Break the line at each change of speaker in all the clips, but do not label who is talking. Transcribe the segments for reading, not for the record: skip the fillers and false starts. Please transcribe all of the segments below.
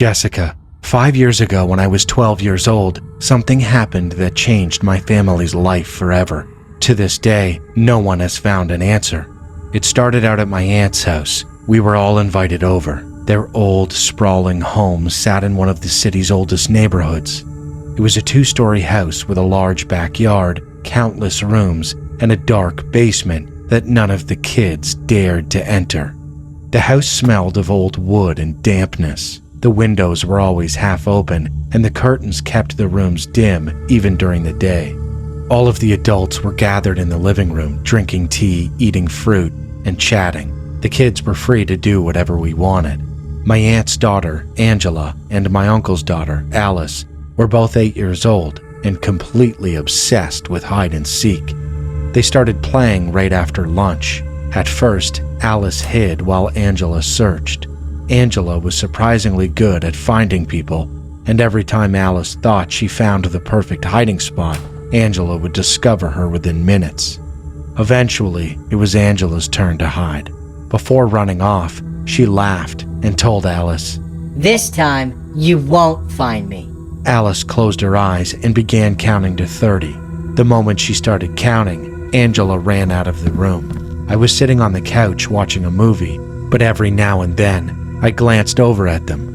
Jessica, 5 years ago when I was 12 years old, something happened that changed my family's life forever. To this day, no one has found an answer. It started out at my aunt's house. We were all invited over. Their old, sprawling home sat in one of the city's oldest neighborhoods. It was a 2-story house with a large backyard, countless rooms, and a dark basement that none of the kids dared to enter. The house smelled of old wood and dampness. The windows were always half open, and the curtains kept the rooms dim even during the day. All of the adults were gathered in the living room, drinking tea, eating fruit, and chatting. The kids were free to do whatever we wanted. My aunt's daughter, Angela, and my uncle's daughter, Alice, were both 8 years old and completely obsessed with hide and seek. They started playing right after lunch. At first, Alice hid while Angela searched. Angela was surprisingly good at finding people, and every time Alice thought she found the perfect hiding spot, Angela would discover her within minutes. Eventually, it was Angela's turn to hide. Before running off, she laughed and told Alice,
"This time, you won't find me."
Alice closed her eyes and began counting to 30. The moment she started counting, Angela ran out of the room. I was sitting on the couch watching a movie, but every now and then, I glanced over at them.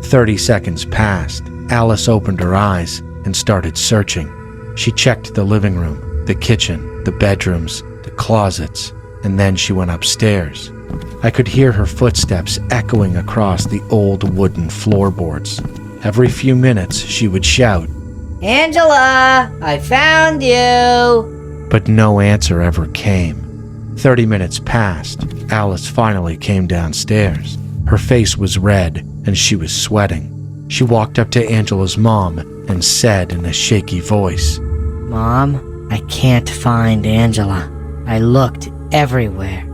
30 seconds passed. Alice opened her eyes and started searching. She checked the living room, the kitchen, the bedrooms, the closets, and then she went upstairs. I could hear her footsteps echoing across the old wooden floorboards. Every few minutes, she would shout,
"Angela, I found you!"
But no answer ever came. 30 minutes passed. Alice finally came downstairs. Her face was red and she was sweating. She walked up to Angela's mom and said in a shaky voice,
"Mom, I can't find Angela. I looked everywhere."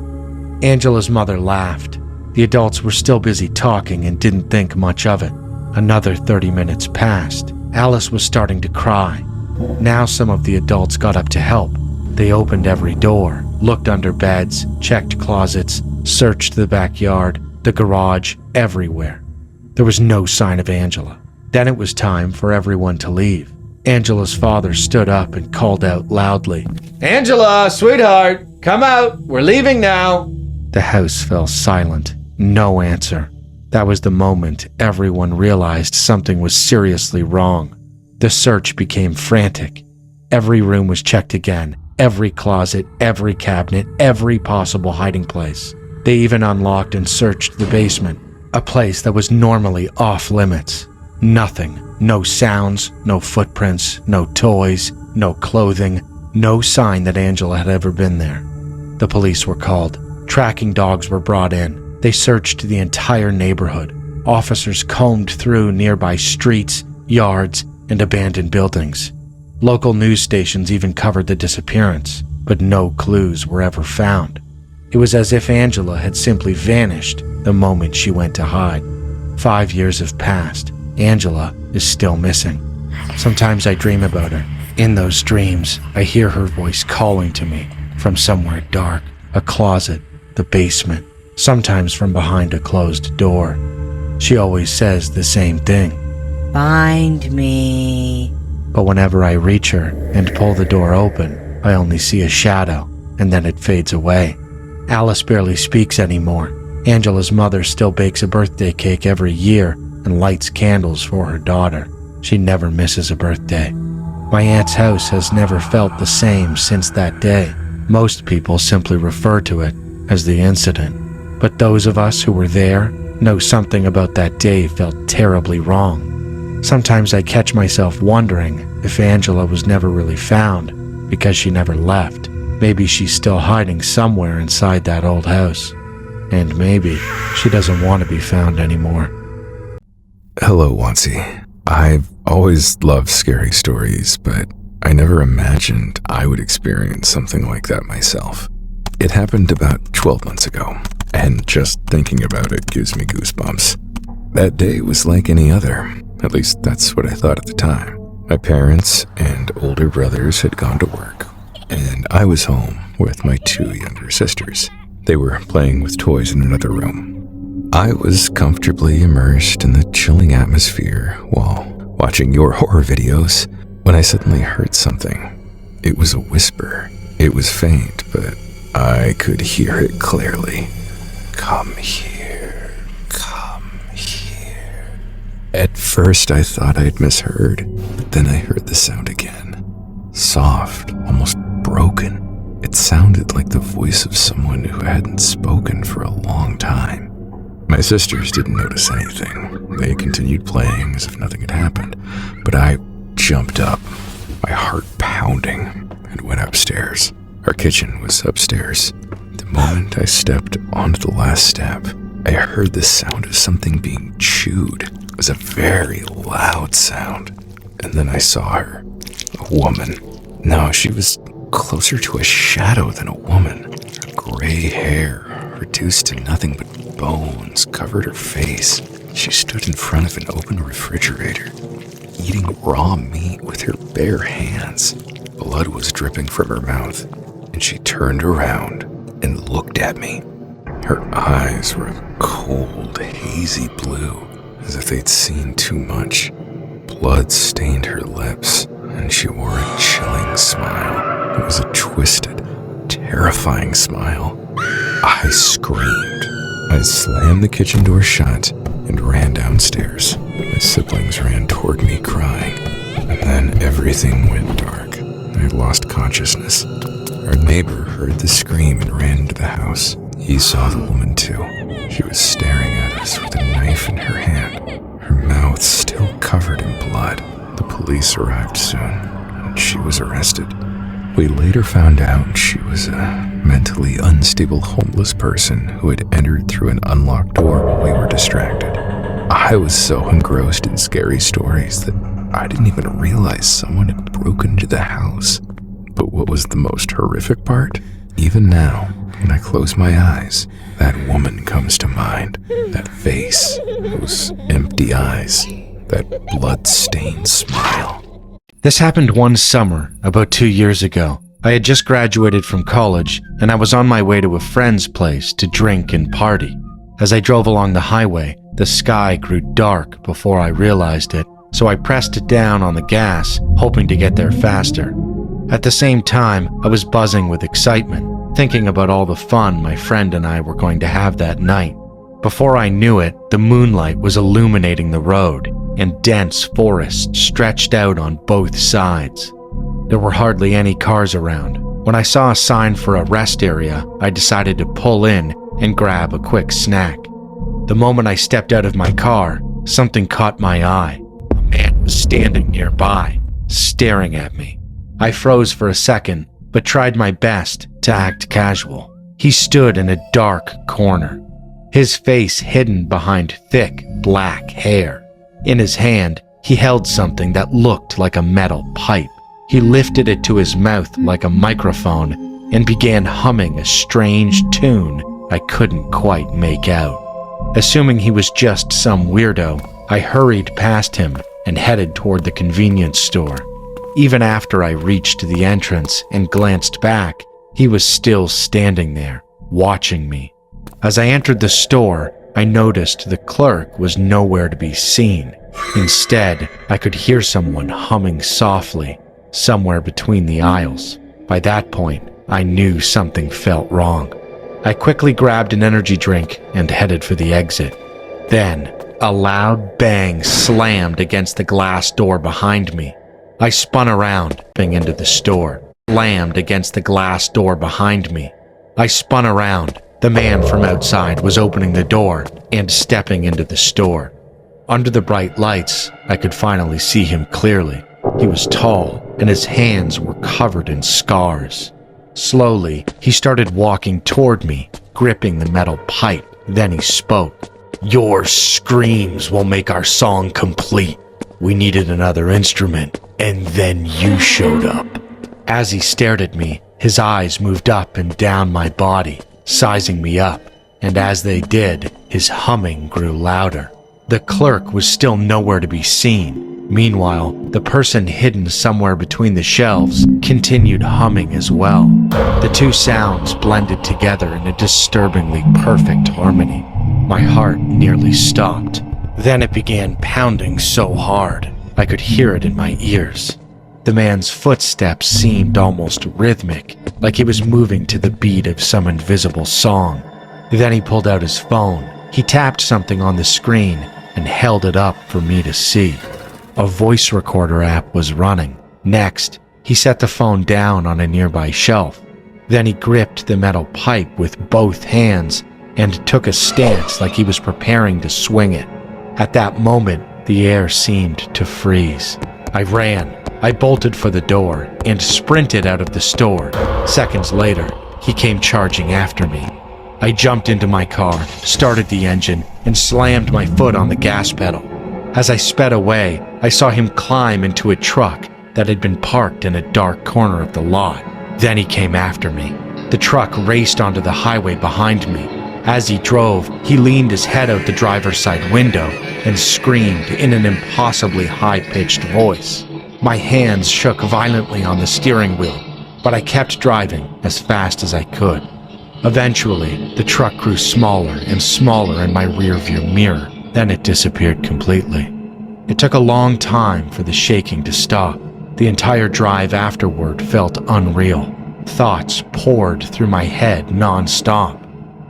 Angela's mother laughed. The adults were still busy talking and didn't think much of it. Another 30 minutes passed. Alice was starting to cry. Now some of the adults got up to help. They opened every door, looked under beds, checked closets, searched the backyard, the garage, everywhere. There was no sign of Angela. Then it was time for everyone to leave. Angela's father stood up and called out loudly, "Angela, sweetheart, come out. We're leaving now." The house fell silent. No answer. That was the moment everyone realized something was seriously wrong. The search became frantic. Every room was checked again. Every closet, every cabinet, every possible hiding place. They even unlocked and searched the basement, a place that was normally off limits. Nothing. No sounds, no footprints, no toys, no clothing, no sign that Angela had ever been there. The police were called. Tracking dogs were brought in. They searched the entire neighborhood. Officers combed through nearby streets, yards, and abandoned buildings. Local news stations even covered the disappearance, but no clues were ever found. It was as if Angela had simply vanished the moment she went to hide. 5 years have passed. Angela is still missing. Sometimes I dream about her. In those dreams, I hear her voice calling to me from somewhere dark, a closet, the basement, sometimes from behind a closed door. She always says the same thing,
"Find me."
but whenever I reach her and pull the door open, I only see a shadow, and then it fades away. Alice barely speaks anymore. Angela's mother still bakes a birthday cake every year and lights candles for her daughter. She never misses a birthday. My aunt's house has never felt the same since that day. Most people simply refer to it as the incident. But those of us who were there know something about that day felt terribly wrong. Sometimes I catch myself wondering if Angela was never really found because she never left. Maybe she's still hiding somewhere inside that old house. And maybe she doesn't want to be found anymore.
Hello, Wansi. I've always loved scary stories, but I never imagined I would experience something like that myself. It happened about 12 months ago, and just thinking about it gives me goosebumps. That day was like any other. At least that's what I thought at the time. My parents and older brothers had gone to work, and I was home with my 2 younger sisters. They were playing with toys in another room. I was comfortably immersed in the chilling atmosphere while watching your horror videos when I suddenly heard something. It was a whisper. It was faint, but I could hear it clearly. Come here. Come here. At first I thought I'd misheard, but then I heard the sound again. Soft, almost broken. It sounded like the voice of someone who hadn't spoken for a long time. My sisters didn't notice anything. They continued playing as if nothing had happened, but I jumped up, my heart pounding, and went upstairs. Our kitchen was upstairs. The moment I stepped onto the last step, I heard the sound of something being chewed. It was a very loud sound. And then I saw her, a woman. No, she was closer to a shadow than a woman. Her gray hair, reduced to nothing but bones, covered her face. She stood in front of an open refrigerator, eating raw meat with her bare hands. Blood was dripping from her mouth, and she turned around and looked at me. Her eyes were a cold, hazy blue, as if they'd seen too much. Blood stained her lips, and she wore a chilling smile. It was a twisted, terrifying smile. I screamed. I slammed the kitchen door shut and ran downstairs. My siblings ran toward me crying, and then everything went dark. I lost consciousness. Our neighbor heard the scream and ran into the house. He saw the woman too. She was staring at us with a knife in her hand, her mouth still covered in blood. The police arrived soon, and she was arrested. We later found out she was a mentally unstable homeless person who had entered through an unlocked door while we were distracted. I was so engrossed in scary stories that I didn't even realize someone had broken into the house. But what was the most horrific part? Even now, when I close my eyes, that woman comes to mind. That face, those empty eyes, that blood-stained smile.
This happened one summer, about 2 years ago. I had just graduated from college, and I was on my way to a friend's place to drink and party. As I drove along the highway, the sky grew dark before I realized it, so I pressed it down on the gas, hoping to get there faster. At the same time, I was buzzing with excitement, thinking about all the fun my friend and I were going to have that night. Before I knew it, the moonlight was illuminating the road, and dense forest stretched out on both sides. There were hardly any cars around. When I saw a sign for a rest area, I decided to pull in and grab a quick snack. The moment I stepped out of my car, something caught my eye. A man was standing nearby, staring at me. I froze for a second, but tried my best to act casual. He stood in a dark corner, his face hidden behind thick black hair. In his hand, he held something that looked like a metal pipe. He lifted it to his mouth like a microphone and began humming a strange tune I couldn't quite make out. Assuming he was just some weirdo, I hurried past him and headed toward the convenience store. Even after I reached the entrance and glanced back, he was still standing there, watching me. As I entered the store, I noticed the clerk was nowhere to be seen. Instead, I could hear someone humming softly, somewhere between the aisles. By that point, I knew something felt wrong. I quickly grabbed an energy drink and headed for the exit. Then, a loud bang slammed against the glass door behind me. I spun around, stepping into the store. Slammed against the glass door behind me. I spun around. The man from outside was opening the door and stepping into the store. Under the bright lights, I could finally see him clearly. He was tall, and his hands were covered in scars. Slowly, he started walking toward me, gripping the metal pipe. Then he spoke. "Your screams will make our song complete. We needed another instrument, and then you showed up." As he stared at me, his eyes moved up and down my body, sizing me up, and as they did, his humming grew louder. The clerk was still nowhere to be seen. Meanwhile, the person hidden somewhere between the shelves continued humming as well. The two sounds blended together in a disturbingly perfect harmony. My heart nearly stopped. Then it began pounding so hard, I could hear it in my ears. The man's footsteps seemed almost rhythmic, like he was moving to the beat of some invisible song. Then he pulled out his phone. He tapped something on the screen and held it up for me to see. A voice recorder app was running. Next, he set the phone down on a nearby shelf. Then he gripped the metal pipe with both hands and took a stance like he was preparing to swing it. At that moment, the air seemed to freeze. I ran. I bolted for the door and sprinted out of the store. Seconds later, he came charging after me. I jumped into my car, started the engine, and slammed my foot on the gas pedal. As I sped away, I saw him climb into a truck that had been parked in a dark corner of the lot. Then he came after me. The truck raced onto the highway behind me. As he drove, he leaned his head out the driver's side window and screamed in an impossibly high-pitched voice. My hands shook violently on the steering wheel, but I kept driving as fast as I could. Eventually, the truck grew smaller and smaller in my rearview mirror. Then it disappeared completely. It took a long time for the shaking to stop. The entire drive afterward felt unreal. Thoughts poured through my head non-stop.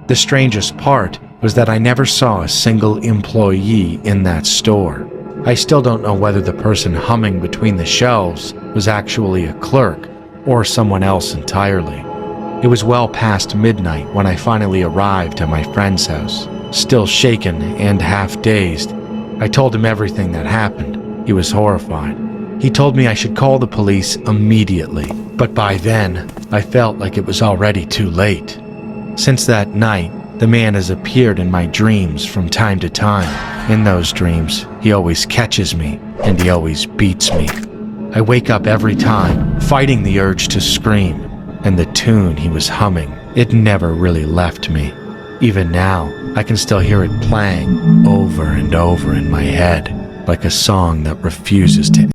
The strangest part was that I never saw a single employee in that store. I still don't know whether the person humming between the shelves was actually a clerk or someone else entirely. It was well past midnight when I finally arrived at my friend's house. Still shaken and half-dazed, I told him everything that happened. He was horrified. He told me I should call the police immediately, but by then, I felt like it was already too late. Since that night, the man has appeared in my dreams from time to time. In those dreams, he always catches me, and he always beats me. I wake up every time, fighting the urge to scream, and the tune he was humming, it never really left me. Even now, I can still hear it playing over and over in my head, like a song that refuses to